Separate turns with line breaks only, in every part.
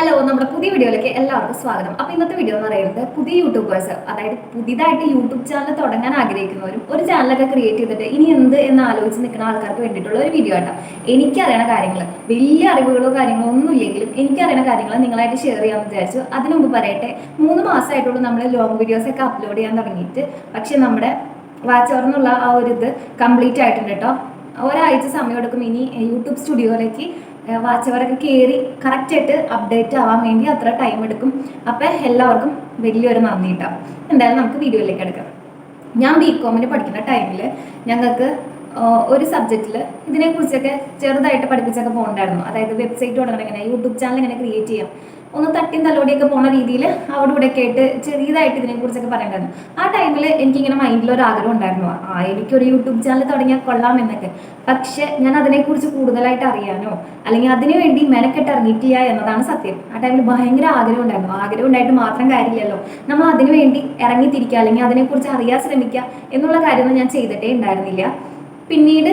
Hello, നമ്മുടെ പുതിയ വീഡിയോയിലേക്ക് എല്ലാവർക്കും സ്വാഗതം. അപ്പോൾ ഇന്നത്തെ വീഡിയോ എന്ന് പറയുന്നത് പുതിയ യൂട്യൂബേഴ്സ്, അതായത് പുതിയതായിട്ട് യൂട്യൂബ് ചാനൽ തുടങ്ങാൻ ആഗ്രഹിക്കുന്നവരും ഒരു ചാനലൊക്കെ ക്രിയേറ്റ് ചെയ്തിട്ട് ഇനി എന്ത് എന്ന് ആലോചിച്ച് നിൽക്കുന്ന ആൾക്കാർക്ക് വേണ്ടിയിട്ടുള്ള ഒരു വീഡിയോ ആട്ടോ. എനിക്കറിയണ കാര്യങ്ങൾ, വലിയ അറിവുകളോ കാര്യങ്ങളോ ഒന്നും ഇല്ലെങ്കിലും എനിക്കറിയണ കാര്യങ്ങൾ നിങ്ങളായിട്ട് ഷെയർ ചെയ്യാമെന്ന് വിചാരിച്ചു. അതിനു മുമ്പ് പറയട്ടെ, 3 മാസമായിട്ടുള്ളൂ നമ്മൾ ലോങ് വീഡിയോസ് ഒക്കെ അപ്ലോഡ് ചെയ്യാൻ തുടങ്ങിയിട്ട്. പക്ഷെ നമ്മുടെ വാച്ച് അവർ എന്നുള്ള ആ ഒരു ഇത് കംപ്ലീറ്റ് ആയിട്ടുണ്ട് കേട്ടോ. ഒരാഴ്ച സമയം എടുക്കും ഇനി യൂട്യൂബ് സ്റ്റുഡിയോയിലേക്ക് വാച്ച് അവരൊക്കെ കയറി കറക്റ്റായിട്ട് അപ്ഡേറ്റ് ആവാൻ വേണ്ടി അത്ര ടൈം എടുക്കും. അപ്പം എല്ലാവർക്കും വലിയൊരു നന്ദി കിട്ടാം. എന്തായാലും നമുക്ക് വീഡിയോയിലേക്ക് എടുക്കാം. ഞാൻ ബികോമിന് പഠിക്കുന്ന ടൈമിൽ ഞങ്ങൾക്ക് ഒരു സബ്ജക്റ്റിൽ ഇതിനെക്കുറിച്ചൊക്കെ ചെറുതായിട്ട് പഠിപ്പിച്ചൊക്കെ പോകണ്ടായിരുന്നു. അതായത് വെബ്സൈറ്റ് തുടങ്ങണം, എങ്ങനെ യൂട്യൂബ് ചാനൽ എങ്ങനെ ക്രിയേറ്റ് ചെയ്യാം, ഒന്ന് തട്ടിയും തലോടിയൊക്കെ പോണ രീതിയിൽ അവിടെ ഇവിടെ ഒക്കെ ആയിട്ട് ചെറിയതായിട്ട് ഇതിനെക്കുറിച്ചൊക്കെ പറയണ്ടായിരുന്നു. ആ ടൈമിൽ എനിക്കിങ്ങനെ മൈൻഡിലൊരു ആഗ്രഹം ഉണ്ടായിരുന്നു, എനിക്കൊരു യൂട്യൂബ് ചാനൽ തുടങ്ങിയാൽ കൊള്ളാം എന്നൊക്കെ. പക്ഷെ ഞാൻ അതിനെക്കുറിച്ച് കൂടുതലായിട്ട് അറിയാനോ അല്ലെങ്കിൽ അതിനു വേണ്ടി മെനക്കെട്ട് ഇറങ്ങിയിട്ടില്ല എന്നതാണ് സത്യം. ആ ടൈമിൽ ഭയങ്കര ആഗ്രഹം ഉണ്ടായിരുന്നു. ആഗ്രഹം ഉണ്ടായിട്ട് മാത്രം കാര്യമില്ലല്ലോ, നമ്മൾ അതിനു വേണ്ടി ഇറങ്ങിത്തിരിക്കുക അല്ലെങ്കിൽ അതിനെക്കുറിച്ച് അറിയാൻ ശ്രമിക്കുക എന്നുള്ള കാര്യമൊന്നും ഞാൻ ചെയ്തിട്ടേ ഉണ്ടായിരുന്നില്ല. പിന്നീട്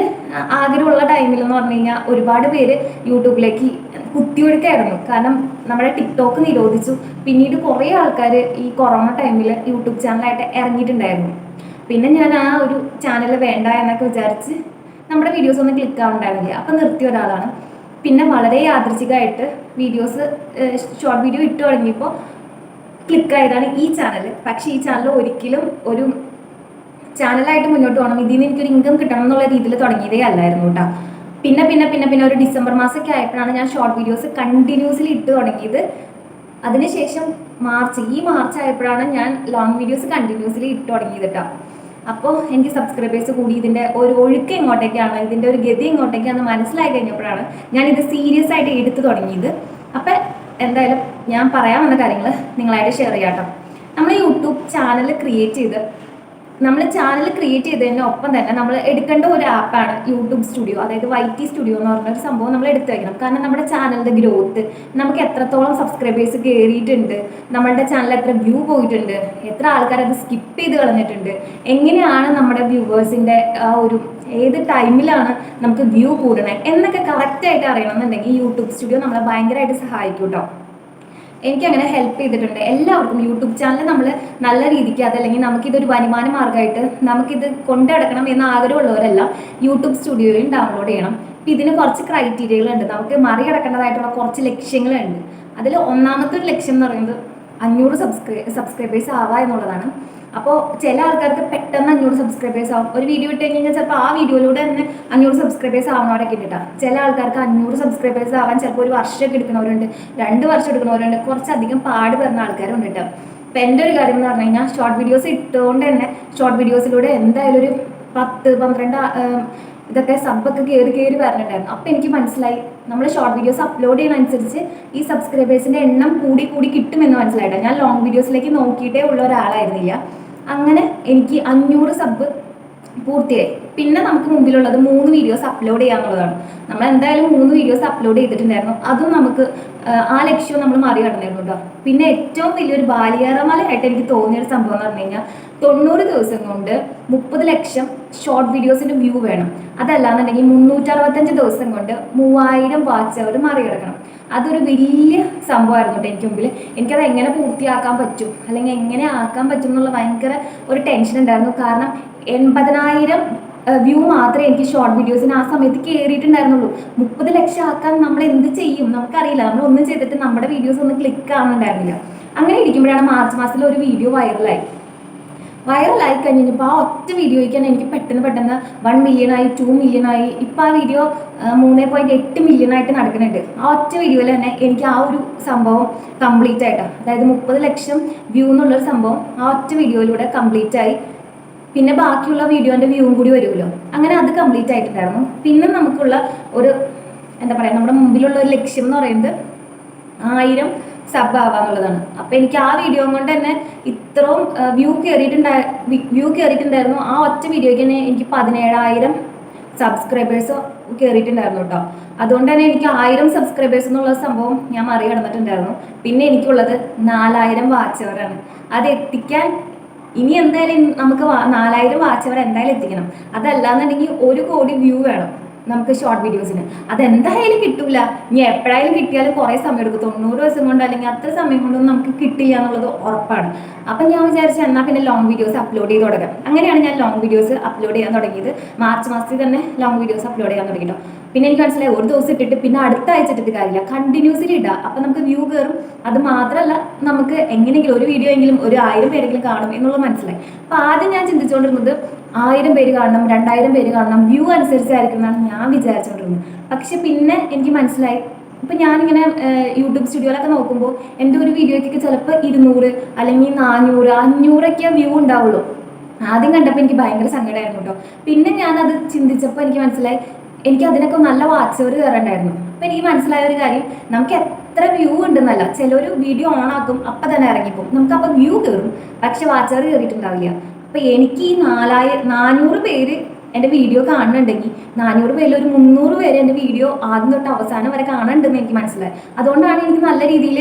ആഗ്രഹമുള്ള ടൈമിൽ എന്ന് പറഞ്ഞു കഴിഞ്ഞാൽ ഒരുപാട് പേര് യൂട്യൂബിലേക്ക് കുത്തിയൊഴുക്കായിരുന്നു. കാരണം നമ്മുടെ ടിക്ടോക്ക് നിരോധിച്ചു. പിന്നീട് കുറേ ആൾക്കാർ ഈ കൊറോണ ടൈമിൽ യൂട്യൂബ് ചാനലായിട്ട് ഇറങ്ങിയിട്ടുണ്ടായിരുന്നു. പിന്നെ ഞാൻ ആ ഒരു ചാനൽ വേണ്ട എന്നൊക്കെ വിചാരിച്ച് നമ്മുടെ വീഡിയോസ് ഒന്നും ക്ലിക്ക് ആവുന്നുണ്ടായിരുന്നില്ല. അപ്പം നിർത്തിയ ഒരാളാണ്. പിന്നെ വളരെ യാദൃച്ഛികമായിട്ട് വീഡിയോസ് ഷോർട്ട് വീഡിയോ ഇട്ട് തുടങ്ങിയപ്പോൾ ക്ലിക്കായതാണ് ഈ ചാനൽ. പക്ഷേ ഈ ചാനൽ ഒരിക്കലും ഒരു ചാനലായിട്ട് മുന്നോട്ട് പോകണം, ഇതിൽ നിന്ന് എനിക്കൊരു ഇൻകം കിട്ടണം എന്നുള്ള രീതിയിൽ തുടങ്ങിയതേ അല്ലായിരുന്നു കേട്ടോ. പിന്നെ പിന്നെ പിന്നെ പിന്നെ ഒരു ഡിസംബർ മാസമൊക്കെ ആയപ്പോഴാണ് ഞാൻ ഷോർട്ട് വീഡിയോസ് കണ്ടിന്യൂസ്ലി ഇട്ട് തുടങ്ങിയത്. അതിനുശേഷം ഈ മാർച്ച് ആയപ്പോഴാണ് ഞാൻ ലോങ് വീഡിയോസ് കണ്ടിന്യൂസ്ലി ഇട്ട് തുടങ്ങിയത് കേട്ടോ. അപ്പോൾ എനിക്ക് സബ്സ്ക്രൈബേഴ്സ് കൂടി, ഇതിൻ്റെ ഒരു ഒഴുക്ക് എങ്ങോട്ടേക്കാണ്, ഇതിൻ്റെ ഒരു ഗതി എങ്ങോട്ടേക്കാണെന്ന് മനസ്സിലായി കഴിഞ്ഞപ്പോഴാണ് ഞാൻ ഇത് സീരിയസ് ആയിട്ട് എടുത്തു തുടങ്ങിയത്. അപ്പം എന്തായാലും ഞാൻ പറയാൻ വന്ന കാര്യങ്ങൾ നിങ്ങളായിട്ട് ഷെയർ ചെയ്യാം കേട്ടോ. നമ്മൾ യൂട്യൂബ് ചാനൽ ക്രിയേറ്റ് ചെയ്തതിന് ഒപ്പം തന്നെ നമ്മൾ എടുക്കേണ്ട ഒരു ആപ്പാണ് യൂട്യൂബ് സ്റ്റുഡിയോ, അതായത് YT സ്റ്റുഡിയോ എന്ന് പറഞ്ഞൊരു സംഭവം നമ്മൾ എടുത്തു വയ്ക്കണം. കാരണം നമ്മുടെ ചാനലിൻ്റെ ഗ്രോത്ത്, നമുക്ക് എത്രത്തോളം സബ്സ്ക്രൈബേഴ്സ് കയറിയിട്ടുണ്ട്, നമ്മളുടെ ചാനൽ എത്ര വ്യൂ പോയിട്ടുണ്ട്, എത്ര ആൾക്കാർ അത് സ്കിപ്പ് ചെയ്ത് കളഞ്ഞിട്ടുണ്ട്, എങ്ങനെയാണ് നമ്മുടെ വ്യൂവേഴ്സിൻ്റെ ആ ഒരു ഏത് ടൈമിലാണ് നമുക്ക് വ്യൂ കൂടണേ എന്നൊക്കെ കറക്റ്റായിട്ട് അറിയണമെന്നുണ്ടെങ്കിൽ യൂട്യൂബ് സ്റ്റുഡിയോ നമ്മളെ ഭയങ്കരമായിട്ട് സഹായിക്കും കേട്ടോ. എനിക്കങ്ങനെ ഹെൽപ്പ് ചെയ്തിട്ടുണ്ട്. എല്ലാവർക്കും യൂട്യൂബ് ചാനൽ നമ്മൾ നല്ല രീതിക്ക് അതല്ലെങ്കിൽ നമുക്കിതൊരു വരുമാന മാർഗ്ഗമായിട്ട് നമുക്കിത് കൊണ്ടുനടക്കണം എന്ന ആഗ്രഹമുള്ളവരെല്ലാം യൂട്യൂബ് സ്റ്റുഡിയോയിൽ ഡൗൺലോഡ് ചെയ്യണം. ഇപ്പം ഇതിന് കുറച്ച് ക്രൈറ്റീരിയകളുണ്ട്, നമുക്ക് മറികടക്കേണ്ടതായിട്ടുള്ള കുറച്ച് ലക്ഷ്യങ്ങളുണ്ട്. അതിൽ ഒന്നാമത്തെ ഒരു ലക്ഷ്യം എന്ന് പറയുന്നത് 500 സബ്സ്ക്രൈബേഴ്സ് ആവുക എന്നുള്ളതാണ്. അപ്പോൾ ചില ആൾക്കാർക്ക് പെട്ടെന്ന് 500 സബ്സ്ക്രൈബേഴ്സ് ആവും. ഒരു വീഡിയോ ഇട്ട് കഴിഞ്ഞാൽ ചിലപ്പോൾ ആ വീഡിയോയിലൂടെ തന്നെ 500 സബ്സ്ക്രൈബേഴ്സ് ആവുന്നവരൊക്കെ ഉണ്ട് കേട്ടോ. ചില ആൾക്കാർക്ക് 500 സബ്സ്ക്രൈബേഴ്സ് ആവാൻ ചിലപ്പോൾ ഒരു വർഷമൊക്കെ എടുക്കുന്നവരുണ്ട്, 2 വർഷം എടുക്കുന്നവരുണ്ട്, കുറച്ചധികം പാട് വരുന്ന ആൾക്കാരുണ്ട് കേട്ടോ. ഇപ്പം എൻ്റെ ഒരു കാര്യം എന്ന് പറഞ്ഞു കഴിഞ്ഞാൽ ഷോർട്ട് വീഡിയോസ് ഇട്ടുകൊണ്ട് തന്നെ ഷോർട്ട് വീഡിയോസിലൂടെ എന്തായാലും ഒരു 10-12 ഇതൊക്കെ സബ്ബൊക്കെ കയറി വരുന്നുണ്ടായിരുന്നു. അപ്പോൾ എനിക്ക് മനസ്സിലായി നമ്മൾ ഷോർട്ട് വീഡിയോസ് അപ്ലോഡ് ചെയ്യുന്നതനുസരിച്ച് ഈ സബ്സ്ക്രൈബേഴ്സിൻ്റെ എണ്ണം കൂടി കിട്ടുമെന്ന് മനസ്സിലായിട്ടോ. ഞാൻ ലോങ് വീഡിയോസിലേക്ക് നോക്കിയിട്ടേ ഉള്ള ഒരാളായിരുന്നില്ല. അങ്ങനെ എനിക്ക് 500 സബ് പൂർത്തിയായി. പിന്നെ നമുക്ക് മുമ്പിലുള്ളത് 3 വീഡിയോസ് അപ്ലോഡ് ചെയ്യാന്നുള്ളതാണ്. നമ്മൾ എന്തായാലും 3 വീഡിയോസ് അപ്ലോഡ് ചെയ്തിട്ടുണ്ടായിരുന്നു. അതും നമുക്ക് ആ ലക്ഷ്യവും നമ്മൾ മറികടന്നിരുന്നു കേട്ടോ. പിന്നെ ഏറ്റവും വലിയൊരു ബാലികേറമലയായിട്ട് എനിക്ക് തോന്നിയൊരു സംഭവം എന്ന് പറഞ്ഞു കഴിഞ്ഞാൽ 90 ദിവസം കൊണ്ട് 30 ലക്ഷം ഷോർട്ട് വീഡിയോസിൻ്റെ വ്യൂ വേണം. അതല്ലാന്നുണ്ടെങ്കിൽ 365 ദിവസം കൊണ്ട് 3000 വാച്ച് അവർ മറികടക്കണം. അതൊരു വലിയ സംഭവമായിരുന്നു കേട്ടോ എനിക്ക് മുമ്പിൽ. എനിക്കത് എങ്ങനെ പൂർത്തിയാക്കാൻ പറ്റും അല്ലെങ്കിൽ എങ്ങനെ ആക്കാൻ പറ്റും എന്നുള്ള ഭയങ്കര ഒരു ടെൻഷൻ ഉണ്ടായിരുന്നു. കാരണം 80,000 വ്യൂ മാത്രമേ എനിക്ക് ഷോർട്ട് വീഡിയോസിന് ആ സമയത്ത് കയറിയിട്ടുണ്ടായിരുന്നുള്ളൂ. 30 ലക്ഷം ആക്കാൻ നമ്മൾ എന്ത് ചെയ്യും നമുക്കറിയില്ല. നമ്മൾ ഒന്നും ചെയ്തിട്ട് നമ്മുടെ വീഡിയോസ് ഒന്നും ക്ലിക്ക് ആവുന്നുണ്ടായിരുന്നില്ല. അങ്ങനെ ഇരിക്കുമ്പോഴാണ് മാർച്ച് മാസത്തിൽ ഒരു വീഡിയോ വൈറലായി കഴിഞ്ഞപ്പോൾ ആ ഒറ്റ വീഡിയോയ്ക്ക് തന്നെ എനിക്ക് പെട്ടെന്ന് 1 മില്യണായി, 2 മില്യണായി. ഇപ്പോൾ ആ വീഡിയോ 3.8 മില്യണായിട്ട് നടക്കുന്നുണ്ട്. ആ ഒറ്റ വീഡിയോയിൽ തന്നെ എനിക്ക് ആ ഒരു സംഭവം കംപ്ലീറ്റ് ആയിട്ടാണ്, അതായത് 30 ലക്ഷം വ്യൂ എന്നുള്ളൊരു സംഭവം ആ ഒറ്റ വീഡിയോയിലൂടെ കംപ്ലീറ്റ് ആയി. പിന്നെ ബാക്കിയുള്ള വീഡിയോൻ്റെ വ്യൂവും കൂടി വരുമല്ലോ, അങ്ങനെ അത് കംപ്ലീറ്റ് ആയിട്ടുണ്ടായിരുന്നു. പിന്നെ നമുക്കുള്ള ഒരു എന്താ പറയുക, നമ്മുടെ മുമ്പിലുള്ള ഒരു ലക്ഷ്യം എന്ന് പറയുന്നത് 1000 സബ് ആവാന്നുള്ളതാണ്. അപ്പം എനിക്ക് ആ വീഡിയോ കൊണ്ട് തന്നെ ഇത്രയും വ്യൂ കയറിയിട്ടുണ്ടായിരുന്നു. ആ ഒറ്റ വീഡിയോയ്ക്ക് തന്നെ എനിക്ക് 17,000 സബ്സ്ക്രൈബേഴ്സ് കയറിയിട്ടുണ്ടായിരുന്നു കേട്ടോ. അതുകൊണ്ട് തന്നെ എനിക്ക് 1000 സബ്സ്ക്രൈബേഴ്സ് എന്നുള്ള സംഭവം ഞാൻ മറികടന്നിട്ടുണ്ടായിരുന്നു. പിന്നെ എനിക്കുള്ളത് 4000 വാച്ച് അവറാണ്. അത് എത്തിക്കാൻ ഇനി എന്തായാലും നമുക്ക് 4000 വാച്ച് അവർ എന്തായാലും എത്തിക്കണം. അതല്ലാന്നുണ്ടെങ്കിൽ 1 കോടി വ്യൂ വേണം. നമുക്ക് ഷോർട്ട് വീഡിയോസിന്. അതെന്തായാലും കിട്ടൂല. ഇനി എപ്പോഴായാലും കിട്ടിയാലും കുറേ സമയം എടുക്കും. 90 ദിവസം കൊണ്ട് അല്ലെങ്കിൽ അത്ര സമയം കൊണ്ടൊന്നും നമുക്ക് കിട്ടില്ല എന്നുള്ളത് ഉറപ്പാണ്. അപ്പം ഞാൻ വിചാരിച്ചു എന്നാൽ പിന്നെ ലോങ് വീഡിയോസ് അപ്ലോഡ് ചെയ്ത് തുടങ്ങാം. അങ്ങനെയാണ് ഞാൻ ലോങ് വീഡിയോസ് അപ്ലോഡ് ചെയ്യാൻ തുടങ്ങിയത്. മാർച്ച് മാസത്തിൽ തന്നെ ലോങ് വീഡിയോസ് അപ്ലോഡ് ചെയ്യാൻ തുടങ്ങിയിട്ടോ. പിന്നെ എനിക്ക് മനസ്സിലായി ഒരു ദിവസം ഇട്ടിട്ട് പിന്നെ അടുത്ത ആഴ്ച ഇട്ടിട്ട് കാര്യമില്ല, കണ്ടിന്യൂസ്ലി ഇടുക. അപ്പം നമുക്ക് വ്യൂ കയറും. അത് മാത്രമല്ല നമുക്ക് എങ്ങനെയെങ്കിലും ഒരു വീഡിയോ എങ്കിലും ഒരു 1000 പേരെങ്കിലും കാണും എന്നുള്ളത് മനസ്സിലായി. അപ്പം ആദ്യം ഞാൻ ചിന്തിച്ചുകൊണ്ടിരുന്നത് 1000 പേര് കാണണം, 2000 പേര് കാണണം, വ്യൂ അനുസരിച്ചായിരിക്കും എന്നാണ് ഞാൻ വിചാരിച്ചുകൊണ്ടിരുന്നത്. പക്ഷെ പിന്നെ എനിക്ക് മനസ്സിലായി, ഇപ്പം ഞാനിങ്ങനെ യൂട്യൂബ് സ്റ്റുഡിയോയിലൊക്കെ നോക്കുമ്പോൾ എൻ്റെ ഒരു വീഡിയോയ്ക്ക് ചിലപ്പോൾ 200 അല്ലെങ്കിൽ 400 500 വ്യൂ ഉണ്ടാവുള്ളൂ. ആദ്യം കണ്ടപ്പോൾ എനിക്ക് ഭയങ്കര സങ്കടമായിരുന്നു കേട്ടോ. പിന്നെ ഞാനത് ചിന്തിച്ചപ്പോൾ എനിക്ക് മനസ്സിലായി എനിക്ക് അതിനൊക്കെ നല്ല വാച്ച് അവർ കയറണ്ടായിരുന്നു. അപ്പം എനിക്ക് മനസ്സിലായ ഒരു കാര്യം, നമുക്ക് എത്ര വ്യൂ ഉണ്ടെന്നല്ല, ചിലർ വീഡിയോ ഓൺ ആക്കും അപ്പം തന്നെ ഇറങ്ങിപ്പോകും, നമുക്ക് അപ്പം വ്യൂ കയറും പക്ഷെ വാച്ച് അവർ കയറിയിട്ടുണ്ടാവില്ല. അപ്പം എനിക്ക് ഈ 400 പേര് എൻ്റെ വീഡിയോ കാണുന്നുണ്ടെങ്കിൽ 400 പേരിൽ ഒരു 300 പേര് എൻ്റെ വീഡിയോ ആദ്യം തൊട്ട് അവസാനം വരെ കാണുന്നുണ്ടെന്ന് എനിക്ക് മനസ്സിലായി. അതുകൊണ്ടാണ് എനിക്ക് നല്ല രീതിയിൽ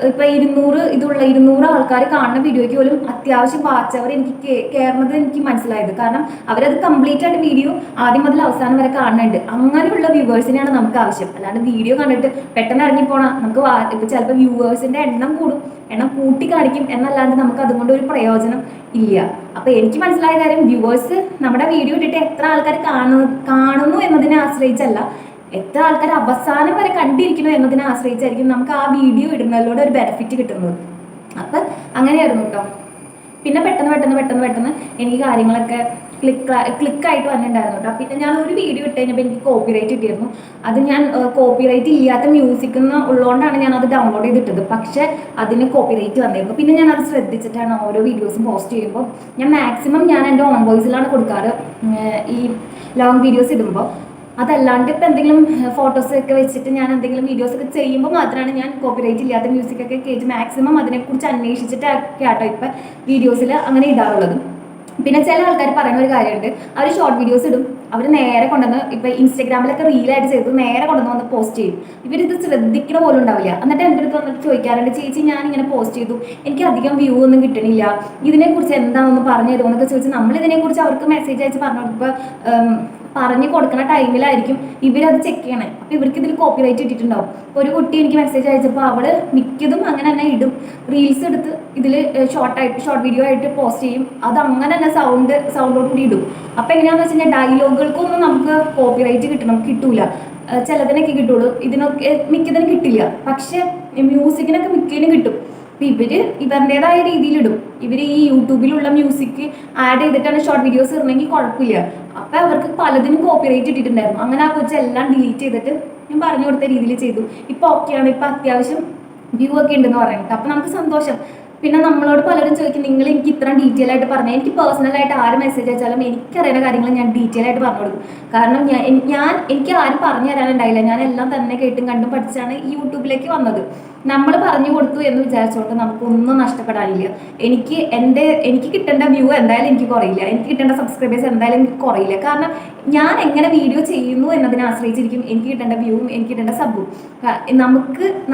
ഇപ്പം 200 ആൾക്കാർ കാണുന്ന വീഡിയോയ്ക്ക് പോലും അത്യാവശ്യം വാച്ച് അവർ എനിക്ക് കയറുന്നത് എനിക്ക് മനസ്സിലായത്. കാരണം അവരത് കംപ്ലീറ്റ് ആയിട്ട് വീഡിയോ ആദ്യം മുതൽ അവസാനം വരെ കാണുന്നുണ്ട്. അങ്ങനെയുള്ള വ്യൂവേഴ്സിനെയാണ് നമുക്ക് ആവശ്യം. അല്ലാണ്ട് വീഡിയോ കണ്ടിട്ട് പെട്ടെന്ന് ഇറങ്ങിപ്പോണം നമുക്ക് ഇപ്പം ചിലപ്പോൾ വ്യൂവേഴ്സിൻ്റെ എണ്ണം കൂട്ടി കാണിക്കും എന്നല്ലാണ്ട് നമുക്ക് അതുകൊണ്ട് ഒരു പ്രയോജനം ഇല്ല. അപ്പം എനിക്ക് മനസ്സിലായ കാര്യം, വ്യൂവേഴ്സ് നമ്മുടെ വീഡിയോ ഇട്ടിട്ട് എത്ര ആൾക്കാർ കാണുന്നു എന്നതിനെ ആശ്രയിച്ചല്ല, എത്ര ആൾക്കാർ അവസാനം വരെ കണ്ടിരിക്കുന്നു എന്നതിനെ ആശ്രയിച്ചായിരിക്കും നമുക്ക് ആ വീഡിയോ ഇടുന്നതിലൂടെ ഒരു ബെനിഫിറ്റ് കിട്ടുന്നത്. അപ്പം അങ്ങനെയായിരുന്നു കേട്ടോ. പിന്നെ പെട്ടെന്ന് എനിക്ക് കാര്യങ്ങളൊക്കെ ക്ലിക്കായിട്ട് വന്നിട്ടുണ്ടായിരുന്നു കേട്ടോ. പിന്നെ ഞാൻ ഒരു വീഡിയോ ഇട്ട് കഴിഞ്ഞപ്പോൾ എനിക്ക് കോപ്പിറൈറ്റ് കിട്ടിയിരുന്നു. അത് ഞാൻ കോപ്പിറൈറ്റ് ഇല്ലാത്ത മ്യൂസിക് ഉള്ളതുകൊണ്ടാണ് ഞാൻ അത് ഡൗൺലോഡ് ചെയ്തിട്ടത്. പക്ഷേ അതിന് കോപ്പിറൈറ്റ് വന്നിരുന്നു. പിന്നെ ഞാൻ അത് ശ്രദ്ധിച്ചിട്ടാണ് ഓരോ വീഡിയോസും പോസ്റ്റ് ചെയ്യുമ്പോൾ ഞാൻ മാക്സിമം എൻ്റെ ഓൺ വോയിസിലാണ് കൊടുക്കാറ് ഈ ലോങ് വീഡിയോസ് ഇടുമ്പോൾ. അതല്ലാണ്ട് ഇപ്പം എന്തെങ്കിലും ഫോട്ടോസൊക്കെ വെച്ചിട്ട് ഞാൻ എന്തെങ്കിലും വീഡിയോസൊക്കെ ചെയ്യുമ്പോൾ മാത്രമാണ് ഞാൻ കോപ്പിറൈറ്റ് ഇല്ലാത്ത മ്യൂസിക്കൊക്കെ കയറ്റി മാക്സിമം അതിനെക്കുറിച്ച് അന്വേഷിച്ചിട്ടൊക്കെ ആട്ടോ ഇപ്പം വീഡിയോസിൽ അങ്ങനെ ഇടാറുള്ളത്. പിന്നെ ചില ആൾക്കാർ പറയുന്ന ഒരു കാര്യമുണ്ട്, അവർ ഷോർട്ട് വീഡിയോസ് ഇടും, അവർ നേരെ കൊണ്ടുവന്ന് ഇപ്പം ഇൻസ്റ്റാഗ്രാമിലൊക്കെ റീലായിട്ട് ചെയ്ത് നേരെ കൊണ്ടുവന്ന് പോസ്റ്റ് ചെയ്യും. ഇവരിത് ശ്രദ്ധിക്കണ പോലും ഉണ്ടാവില്ല. എന്നിട്ട് എൻ്റെ അടുത്ത് വന്നിട്ട് ചോദിക്കാറുണ്ട്, ചേച്ചി ഞാൻ ഇങ്ങനെ പോസ്റ്റ് ചെയ്തു, എനിക്ക് അധികം വ്യൂ ഒന്നും കിട്ടണില്ല, ഇതിനെക്കുറിച്ച് എന്താണെന്ന് പറഞ്ഞു തരുമോ എന്നൊക്കെ ചോദിച്ചാൽ നമ്മൾ ഇതിനെക്കുറിച്ച് അവർക്ക് മെസ്സേജ് അയച്ച് പറഞ്ഞു കൊടുക്കുന്ന ടൈമിലായിരിക്കും ഇവരത് ചെക്ക് ചെയ്യണേ. അപ്പോൾ ഇവർക്ക് ഇതിൽ കോപ്പിറൈറ്റ് ഇട്ടിട്ടുണ്ടാവും. ഒരു കുട്ടി എനിക്ക് മെസ്സേജ് അയച്ചപ്പോൾ അവൾ മിക്കതും അങ്ങനെ തന്നെ ഇടും, റീൽസ് എടുത്ത് ഇതിൽ ഷോർട്ട് വീഡിയോ ആയിട്ട് പോസ്റ്റ് ചെയ്യും, അത് അങ്ങനെ തന്നെ സൗണ്ടോട് കൂടി ഇടും. അപ്പോൾ എങ്ങനെയാണെന്ന് വെച്ച് കഴിഞ്ഞാൽ ഡയലോഗുകൾക്കൊന്നും നമുക്ക് കോപ്പിറൈറ്റ് കിട്ടൂല. ചിലതിനൊക്കെ കിട്ടുള്ളൂ, ഇതിനൊക്കെ മിക്കതിനും കിട്ടില്ല. പക്ഷെ മ്യൂസിക്കിനൊക്കെ മിക്കതിനും കിട്ടും. അപ്പം ഇവരുടേതായ രീതിയിലിടും. ഇവർ ഈ യൂട്യൂബിലുള്ള മ്യൂസിക് ആഡ് ചെയ്തിട്ടാണ് ഷോർട്ട് വീഡിയോസ് ഇടണമെങ്കിൽ കുഴപ്പമില്ല. അപ്പം അവർക്ക് പലതിനും കോപ്പിറൈറ്റ് ഇട്ടിട്ടുണ്ടായിരുന്നു. അങ്ങനെ ആ കൊച്ചെല്ലാം ഡിലീറ്റ് ചെയ്തിട്ട് ഞാൻ പറഞ്ഞു കൊടുത്ത രീതിയിൽ ചെയ്തു. ഇപ്പോൾ ഓക്കെയാണ്, ഇപ്പം അത്യാവശ്യം വ്യൂ ഒക്കെ ഉണ്ടെന്ന് പറയുന്നത്. അപ്പം നമുക്ക് സന്തോഷം. പിന്നെ നമ്മളോട് പലരും ചോദിക്കും, നിങ്ങൾ എനിക്ക് ഇത്ര ഡീറ്റെയിൽ ആയിട്ട് പറഞ്ഞാൽ. എനിക്ക് പേഴ്സണലായിട്ട് ആര് മെസ്സേജ് അയച്ചാലും എനിക്കറിയുന്ന കാര്യങ്ങൾ ഞാൻ ഡീറ്റെയിൽ ആയിട്ട് പറഞ്ഞു കൊടുക്കും. കാരണം എനിക്ക് ആരും പറഞ്ഞു തരാനുണ്ടായില്ല. ഞാൻ എല്ലാം തന്നെ കേട്ടും കണ്ടും പഠിച്ചാണ് ഈ യൂട്യൂബിലേക്ക് വന്നത്. നമ്മൾ പറഞ്ഞു കൊടുത്തു എന്ന് വിചാരിച്ചുകൊണ്ട് നമുക്കൊന്നും നഷ്ടപ്പെടാനില്ല. എനിക്ക് കിട്ടേണ്ട വ്യൂ എന്തായാലും എനിക്ക് കുറയില്ല, എനിക്ക് കിട്ടേണ്ട സബ്സ്ക്രൈബേഴ്സ് എന്തായാലും എനിക്ക് കുറയില്ല. കാരണം ഞാൻ എങ്ങനെ വീഡിയോ ചെയ്യുന്നു എന്നതിനെ ആശ്രയിച്ചിരിക്കും എനിക്ക് കിട്ടേണ്ട വ്യൂവും എനിക്ക് കിട്ടേണ്ട സബ്ബും.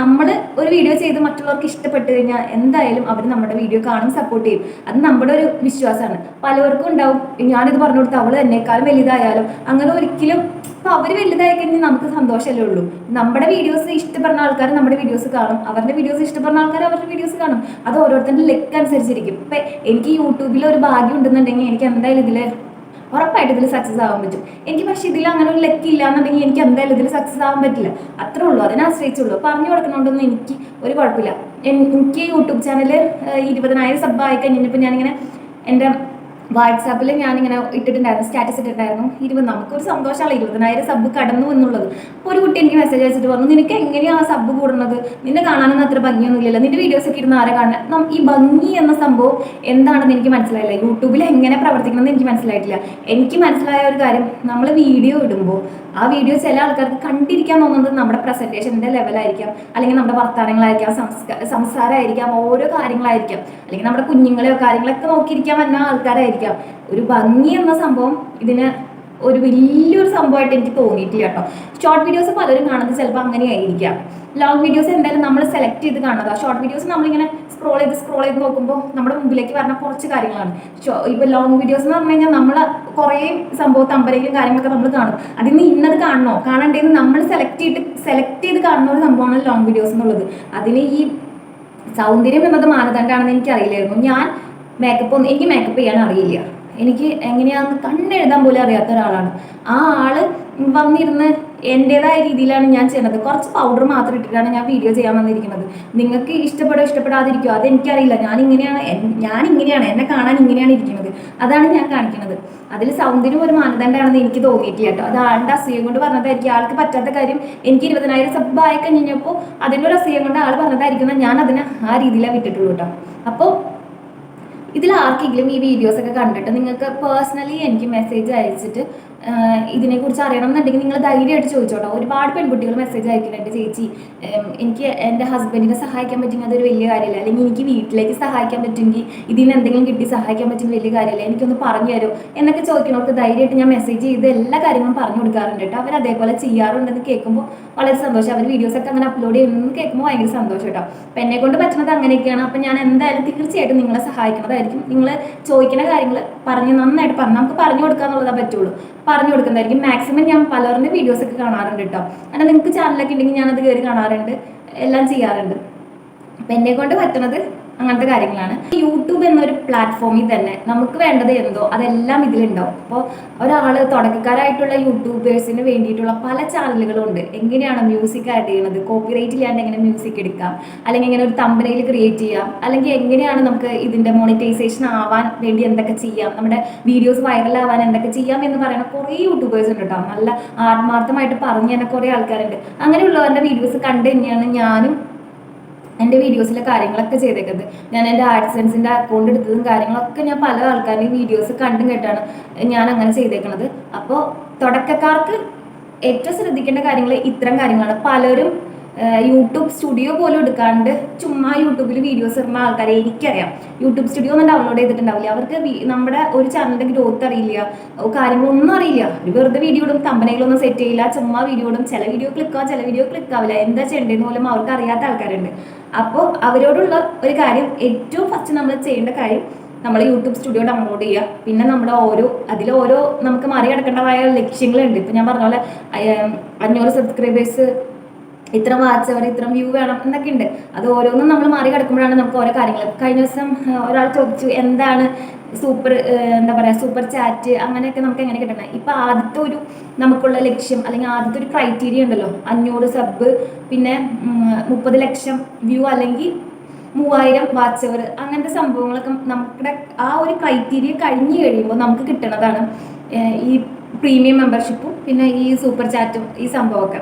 നമ്മൾ ഒരു വീഡിയോ ചെയ്ത് മറ്റുള്ളവർക്ക് ഇഷ്ടപ്പെട്ട് കഴിഞ്ഞാൽ എന്തായാലും അവർ നമ്മുടെ വീഡിയോ കാണും, സപ്പോർട്ട് ചെയ്യും. അത് നമ്മുടെ ഒരു വിശ്വാസമാണ്. പലവർക്കും ഉണ്ടാവും, ഞാനിത് പറഞ്ഞു കൊടുത്ത് അവൾ എന്നെക്കാളും വലുതായാലും അങ്ങനെ ഒരിക്കലും. അപ്പോൾ അവർ വലുതായി കഴിഞ്ഞാൽ നമുക്ക് സന്തോഷമല്ലേ ഉള്ളൂ. നമ്മുടെ വീഡിയോസ് ഇഷ്ടപ്പെടുന്ന ആൾക്കാർ നമ്മുടെ വീഡിയോസ് കാണും, അവരുടെ വീഡിയോസ് ഇഷ്ടപ്പെടുന്ന ആൾക്കാർ അവരുടെ വീഡിയോസ് കാണും. അത് ഓരോരുത്തരുടെ ലെക്ക് അനുസരിച്ചിരിക്കും. ഇപ്പം എനിക്ക് യൂട്യൂബിൽ ഒരു ഭാഗ്യം ഉണ്ടെന്നുണ്ടെങ്കിൽ എനിക്ക് എന്തായാലും ഉറപ്പായിട്ട് ഇതിൽ സക്സസ് ആവാൻ പറ്റും. എനിക്ക് പക്ഷേ ഇതിൽ അങ്ങനെ ഒരു ലെക്ക് ഇല്ല എന്നുണ്ടെങ്കിൽ എനിക്ക് എന്തായാലും ഇതിൽ സക്സസ് ആവാൻ പറ്റില്ല. അത്രേ ഉള്ളൂ, അതിനെ ആശ്രയിച്ചുള്ളൂ. പറഞ്ഞു കൊടുക്കണോണ്ടൊന്നും എനിക്ക് ഒരു കുഴപ്പമില്ല. എനിക്ക് യൂട്യൂബ് ചാനൽ 20,000 സബ് ആയി കഴിഞ്ഞപ്പോൾ ഞാനിങ്ങനെ എൻ്റെ വാട്സാപ്പിൽ ഞാനിങ്ങനെ ഇട്ടിട്ടുണ്ടായിരുന്നു, സ്റ്റാറ്റസ് ഇട്ടിട്ടുണ്ടായിരുന്നു. നമുക്കൊരു സന്തോഷമാണ് 20,000 സബ് കടന്നു എന്നുള്ളത്. അപ്പോൾ ഒരു കുട്ടി എനിക്ക് മെസ്സേജ് അയച്ചിട്ട് പറഞ്ഞു, നിനക്ക് എങ്ങനെയാണ് സാബ് കൂടുന്നത്, നിന്നെ കാണാനൊന്നും അത്ര ഭംഗിയൊന്നുമില്ലല്ലോ, നിന്റെ വീഡിയോസ് ഒക്കെ ഇരുന്ന് ആരെ കാണാൻ. ഈ ഭംഗി എന്ന സംഭവം എന്താണെന്ന് എനിക്ക് മനസ്സിലായില്ല. യൂട്യൂബിൽ എങ്ങനെ പ്രവർത്തിക്കണമെന്ന് എനിക്ക് മനസ്സിലായിട്ടില്ല. എനിക്ക് മനസ്സിലായ ഒരു കാര്യം, നമ്മൾ വീഡിയോ ഇടുമ്പോൾ ആ വീഡിയോ ചില ആൾക്കാർക്ക് കണ്ടിരിക്കാൻ തോന്നുന്നത് നമ്മുടെ പ്രസൻറ്റേഷൻ്റെ ലെവലായിരിക്കാം, അല്ലെങ്കിൽ നമ്മുടെ വർത്തമാനങ്ങളായിരിക്കാം, സംസാരമായിരിക്കാം, ഓരോ കാര്യങ്ങളായിരിക്കാം, അല്ലെങ്കിൽ നമ്മുടെ കുഞ്ഞുങ്ങളെയോ കാര്യങ്ങളൊക്കെ നോക്കിയിരിക്കാൻ വരുന്ന ആൾക്കാരായിരിക്കാം. ഒരു ഭംഗി എന്ന സംഭവം ഇതിന് ഒരു വലിയൊരു സംഭവമായിട്ട് എനിക്ക് തോന്നിയിട്ടില്ല കേട്ടോ. ഷോർട്ട് വീഡിയോസ് പലരും കാണുന്നത് ചിലപ്പോൾ അങ്ങനെ ആയിരിക്കാം. ലോങ് വീഡിയോസ് എന്തായാലും നമ്മൾ സെലക്ട് ചെയ്ത് കാണുന്നത്. ഷോർട്ട് വീഡിയോസ് നമ്മളിങ്ങനെ സ്ക്രോൾ ചെയ്ത് നോക്കുമ്പോൾ നമ്മുടെ മുമ്പിലേക്ക് വരുന്ന കുറച്ച് കാര്യങ്ങളാണ്. ഇപ്പോൾ ലോങ് വീഡിയോസ് എന്ന് പറഞ്ഞു കഴിഞ്ഞാൽ നമ്മൾ കുറേ സംഭവം തമ്പരയിലും കാര്യങ്ങളൊക്കെ നമ്മൾ കാണും. അതിൽ നിന്ന് ഇന്നത് കാണണോ കാണണ്ടേന്ന് നമ്മൾ സെലക്ട് ചെയ്ത് കാണുന്ന ഒരു സംഭവമാണ് ലോങ് വീഡിയോസ് എന്നുള്ളത്. അതിന് ഈ സൗന്ദര്യം എന്നത് മാനദണ്ഡമാണെന്ന് എനിക്കറിയില്ലായിരുന്നു. എനിക്ക് മേക്കപ്പ് ചെയ്യാൻ അറിയില്ല. എനിക്ക് എങ്ങനെയാണെന്ന് കണ്ണെഴുതാൻ പോലും അറിയാത്ത ഒരാളാണ്. ആ ആള് വന്നിരുന്ന് എൻ്റെതായ രീതിയിലാണ് ഞാൻ ചെയ്യുന്നത്. കുറച്ച് പൗഡർ മാത്രം ഇട്ടിട്ടാണ് ഞാൻ വീഡിയോ ചെയ്യാൻ വന്നിരിക്കുന്നത്. നിങ്ങൾക്ക് ഇഷ്ടപ്പെടാതിരിക്കുമോ അതെനിക്കറിയില്ല. ഞാൻ ഇങ്ങനെയാണ് എന്നെ കാണാൻ ഇങ്ങനെയാണ് ഇരിക്കുന്നത്. അതാണ് ഞാൻ കാണിക്കുന്നത്. അതിൽ സൗന്ദര്യം ഒരു മാനദണ്ഡമാണെന്ന് എനിക്ക് തോന്നിയിട്ടില്ല കേട്ടോ. അത് ആളുടെ അസൂയം കൊണ്ട് പറഞ്ഞതായിരിക്കും. ആൾക്ക് പറ്റാത്ത കാര്യം എനിക്ക് 20,000 സബ് ആയി കഴിഞ്ഞപ്പോൾ അതിൻ്റെ ഒരു അസൂയം കൊണ്ട് ആൾ പറഞ്ഞതായിരിക്കും. ഞാൻ അതിനെ ആ രീതിയിലാണ് വിട്ടിട്ടുള്ളൂ കേട്ടോ. അപ്പോൾ ഇതിൽ ആർക്കെങ്കിലും ഈ വീഡിയോസൊക്കെ കണ്ടിട്ട് നിങ്ങൾക്ക് പേഴ്സണലി എനിക്ക് മെസ്സേജ് അയച്ചിട്ട് ഇതിനെക്കുറിച്ച് അറിയണം എന്നുണ്ടെങ്കിൽ നിങ്ങൾ ധൈര്യമായിട്ട് ചോദിച്ചോട്ടോ. ഒരുപാട് പെൺകുട്ടികൾ മെസ്സേജ് അയക്കുന്നുണ്ട്, ചേച്ചി എനിക്ക് എൻ്റെ ഹസ്ബൻഡിനെ സഹായിക്കാൻ പറ്റുമെങ്കിൽ അതൊരു വലിയ കാര്യമില്ല, അല്ലെങ്കിൽ എനിക്ക് വീട്ടിലേക്ക് സഹായിക്കാൻ പറ്റുമെങ്കിൽ ഇതിന് എന്തെങ്കിലും കിട്ടി സഹായിക്കാൻ പറ്റുന്ന വലിയ കാര്യമില്ല, എനിക്കൊന്ന് പറഞ്ഞു തരുമോ എന്നൊക്കെ ചോദിക്കുന്നവർക്ക് ധൈര്യമായിട്ട് ഞാൻ മെസ്സേജ് ചെയ്ത് എല്ലാ കാര്യങ്ങളും പറഞ്ഞു കൊടുക്കാറുണ്ട് കേട്ടോ. അവർ അതേപോലെ ചെയ്യാറുണ്ടെന്ന് കേൾക്കുമ്പോൾ വളരെ സന്തോഷം. അവർ വീഡിയോസൊക്കെ അങ്ങനെ അപ്ലോഡ് ചെയ്യുന്നത് കേൾക്കുമ്പോൾ ഭയങ്കര സന്തോഷം കേട്ടോ. അപ്പം എന്നെ കൊണ്ട് പറ്റുന്നത് അങ്ങനെയൊക്കെയാണ്. അപ്പം ഞാൻ എന്തായാലും തീർച്ചയായിട്ടും നിങ്ങളെ സഹായിക്കുന്നതായിരിക്കും. നിങ്ങൾ ചോദിക്കുന്ന കാര്യങ്ങൾ നന്നായിട്ട് നമുക്ക് പറഞ്ഞു കൊടുക്കുക എന്നുള്ളതേ പറ്റുള്ളൂ. പറഞ്ഞു കൊടുക്കുന്നതായിരിക്കും. മാക്സിമം ഞാൻ പലരുടെ വീഡിയോസൊക്കെ കാണാറുണ്ട് കേട്ടോ. അങ്ങനെ നിങ്ങൾക്ക് ചാനലൊക്കെ ഉണ്ടെങ്കിൽ ഞാനത് കയറി കാണാറുണ്ട്, എല്ലാം ചെയ്യാറുണ്ട്. അപ്പം എന്നെ കൊണ്ട് പറ്റുന്നത് അങ്ങനത്തെ കാര്യങ്ങളാണ്. യൂട്യൂബ് എന്നൊരു പ്ലാറ്റ്ഫോമിൽ തന്നെ നമുക്ക് വേണ്ടത് എന്തോ അതെല്ലാം ഇതിലുണ്ടാവും. അപ്പോൾ ഒരാൾ തുടക്കക്കാരായിട്ടുള്ള യൂട്യൂബേഴ്സിന് വേണ്ടിയിട്ടുള്ള പല ചാനലുകളും ഉണ്ട്. എങ്ങനെയാണ് മ്യൂസിക് ആഡ് ചെയ്യുന്നത്, കോപ്പിറൈറ്റ് ഇല്ലാണ്ട് എങ്ങനെ മ്യൂസിക് എടുക്കാം, അല്ലെങ്കിൽ എങ്ങനെ ഒരു തമ്പനയിൽ ക്രിയേറ്റ് ചെയ്യാം, അല്ലെങ്കിൽ എങ്ങനെയാണ് നമുക്ക് ഇതിൻ്റെ മോണിറ്റൈസേഷൻ ആവാൻ വേണ്ടി എന്തൊക്കെ ചെയ്യാം, നമ്മുടെ വീഡിയോസ് വൈറലാവാൻ എന്തൊക്കെ ചെയ്യാം എന്ന് പറയുന്ന കുറേ യൂട്യൂബേഴ്സ് ഉണ്ട് കേട്ടോ. നല്ല ആത്മാർത്ഥമായിട്ട് പറഞ്ഞു തന്നെ കുറേ ആൾക്കാരുണ്ട്. അങ്ങനെയുള്ളവരുടെ വീഡിയോസ് കണ്ടു തന്നെയാണ് ഞാനും എൻ്റെ വീഡിയോസിലെ കാര്യങ്ങളൊക്കെ ചെയ്തേക്കുന്നത്. ഞാൻ എൻ്റെ ആഡ്സെൻസിൻ്റെ അക്കൗണ്ട് എടുത്തതും കാര്യങ്ങളൊക്കെ ഞാൻ പല ആൾക്കാരുടെയും വീഡിയോസ് കണ്ടും കേട്ടാണ് ഞാൻ അങ്ങനെ ചെയ്തേക്കുന്നത്. അപ്പോൾ തുടക്കക്കാർക്ക് ഏറ്റവും ശ്രദ്ധിക്കേണ്ട കാര്യങ്ങൾ ഇത്തരം കാര്യങ്ങളാണ്. പലരും യൂട്യൂബ് സ്റ്റുഡിയോ പോലും എടുക്കാണ്ട് ചുമ്മാ യൂട്യൂബിൽ വീഡിയോസ് ഇടുന്ന ആൾക്കാരെ എനിക്കറിയാം. യൂട്യൂബ് സ്റ്റുഡിയോ ഒന്നും ഡൗൺലോഡ് ചെയ്തിട്ടുണ്ടാവില്ല. അവർക്ക് നമ്മുടെ ഒരു ചാനലിൻ്റെ ഗ്രോത്ത് അറിയില്ല, കാര്യങ്ങളൊന്നും അറിയില്ല. ഒരു വെറുതെ വീഡിയോ ഇടും, തമ്പനയിലൊന്നും സെറ്റ് ചെയ്യില്ല, ചുമ്മാ വീഡിയോ ഇടും. ചില വീഡിയോ ക്ലിക്കാവും, ചില വീഡിയോ ക്ലിക്കാവില്ല. എന്താ ചെയ്യേണ്ടതെന്ന് പോലും അവർക്ക് അറിയാത്ത ആൾക്കാരുണ്ട്. അപ്പോൾ അവരോടുള്ള ഒരു കാര്യം, ഏറ്റവും ഫസ്റ്റ് നമ്മൾ ചെയ്യേണ്ട കാര്യം നമ്മൾ യൂട്യൂബ് സ്റ്റുഡിയോ ഡൗൺലോഡ് ചെയ്യുക. പിന്നെ നമ്മുടെ അതിലോരോ നമുക്ക് മറികടക്കേണ്ടതായ ലക്ഷ്യങ്ങളുണ്ട്. ഇപ്പം ഞാൻ പറഞ്ഞ പോലെ 500 സബ്സ്ക്രൈബേഴ്സ്, ഇത്ര വാച്ച് അവർ, ഇത്ര വ്യൂ വേണം എന്നൊക്കെ ഉണ്ട്. അത് ഓരോന്നും നമ്മൾ മറികടക്കുമ്പോഴാണ് നമുക്ക് ഓരോ കാര്യങ്ങൾ. കഴിഞ്ഞ ദിവസം ഒരാൾ ചോദിച്ചു എന്താണ് സൂപ്പർ ചാറ്റ് അങ്ങനെയൊക്കെ നമുക്ക് എങ്ങനെ കിട്ടണം. ഇപ്പം ആദ്യത്തെ ഒരു നമുക്കുള്ള ലക്ഷ്യം അല്ലെങ്കിൽ ആദ്യത്തെ ഒരു ക്രൈറ്റീരിയ ഉണ്ടല്ലോ, 500 സബ്, പിന്നെ 30 ലക്ഷം വ്യൂ അല്ലെങ്കിൽ 3000 വാച്ച് അവർ, അങ്ങനത്തെ സംഭവങ്ങളൊക്കെ നമ്മുടെ ആ ഒരു ക്രൈറ്റീരിയ കഴിഞ്ഞ് കഴിയുമ്പോൾ നമുക്ക് കിട്ടണതാണ് ഈ പ്രീമിയം മെമ്പർഷിപ്പും പിന്നെ ഈ സൂപ്പർ ചാറ്റും ഈ സംഭവമൊക്കെ.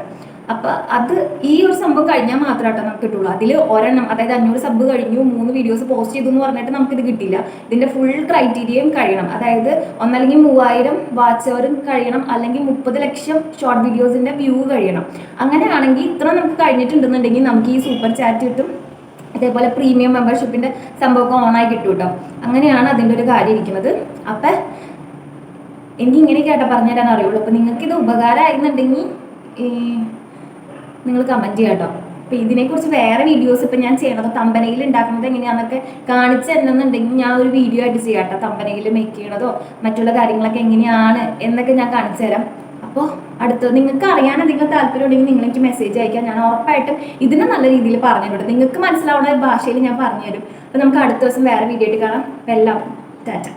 അപ്പം അത് ഈ ഒരു സംഭവം കഴിഞ്ഞാൽ മാത്രമായിട്ടോ നമുക്ക് കിട്ടുള്ളൂ. അതിൽ ഒരെണ്ണം, അതായത് 500 സബ് കഴിഞ്ഞു, 3 വീഡിയോസ് പോസ്റ്റ് ചെയ്തു എന്ന് പറഞ്ഞിട്ട് നമുക്കിത് കിട്ടില്ല. ഇതിൻ്റെ ഫുൾ ക്രൈറ്റീരിയയും കഴിയണം. അതായത് ഒന്നല്ലെങ്കിൽ 3000 വാച്ച് അവറും കഴിയണം, അല്ലെങ്കിൽ 30 ലക്ഷം ഷോർട്ട് വീഡിയോസിൻ്റെ വ്യൂ കഴിയണം. അങ്ങനെയാണെങ്കിൽ ഇത്ര നമുക്ക് കഴിഞ്ഞിട്ടുണ്ടെന്നുണ്ടെങ്കിൽ നമുക്ക് ഈ സൂപ്പർ ചാറ്റ് കിട്ടും, അതേപോലെ പ്രീമിയം മെമ്പർഷിപ്പിൻ്റെ സംഭവമൊക്കെ ഓണായി കിട്ടും കേട്ടോ. അങ്ങനെയാണ് അതിൻ്റെ ഒരു കാര്യം ഇരിക്കുന്നത്. അപ്പം എനിക്ക് ഇങ്ങനെയൊക്കെ ആയിട്ട് പറഞ്ഞു തരാൻ അറിയുള്ളൂ. അപ്പം നിങ്ങൾക്കിത് ഉപകാരമായിരുന്നുണ്ടെങ്കിൽ നിങ്ങൾ കമൻറ്റ് ചെയ്യാം കേട്ടോ. അപ്പോൾ ഇതിനെക്കുറിച്ച് വേറെ വീഡിയോസ് ഇപ്പം ഞാൻ ചെയ്യണത് തമ്പനയിൽ ഉണ്ടാക്കുന്നത് എങ്ങനെയാണെന്നൊക്കെ കാണിച്ചു തരുന്നുണ്ടെങ്കിൽ ഞാൻ ഒരു വീഡിയോ ആയിട്ട് ചെയ്യാം കേട്ടോ. തമ്പനയിൽ മേക്ക് ചെയ്യണതോ മറ്റുള്ള കാര്യങ്ങളൊക്കെ എങ്ങനെയാണ് എന്നൊക്കെ ഞാൻ കാണിച്ചു തരാം. അപ്പോൾ നിങ്ങൾക്ക് അറിയാൻ എന്തെങ്കിലും താല്പര്യം ഉണ്ടെങ്കിൽ നിങ്ങൾ എനിക്ക് മെസ്സേജ് അയക്കാം. ഞാൻ ഉറപ്പായിട്ടും ഇതിനെ നല്ല രീതിയിൽ പറഞ്ഞുതരും. നിങ്ങൾക്ക് മനസ്സിലാവുന്ന ഭാഷയിൽ ഞാൻ പറഞ്ഞുതരും. അപ്പോൾ നമുക്ക് അടുത്ത ദിവസം വേറെ വീഡിയോ ആയിട്ട് കാണാം. എല്ലാം ടാറ്റ.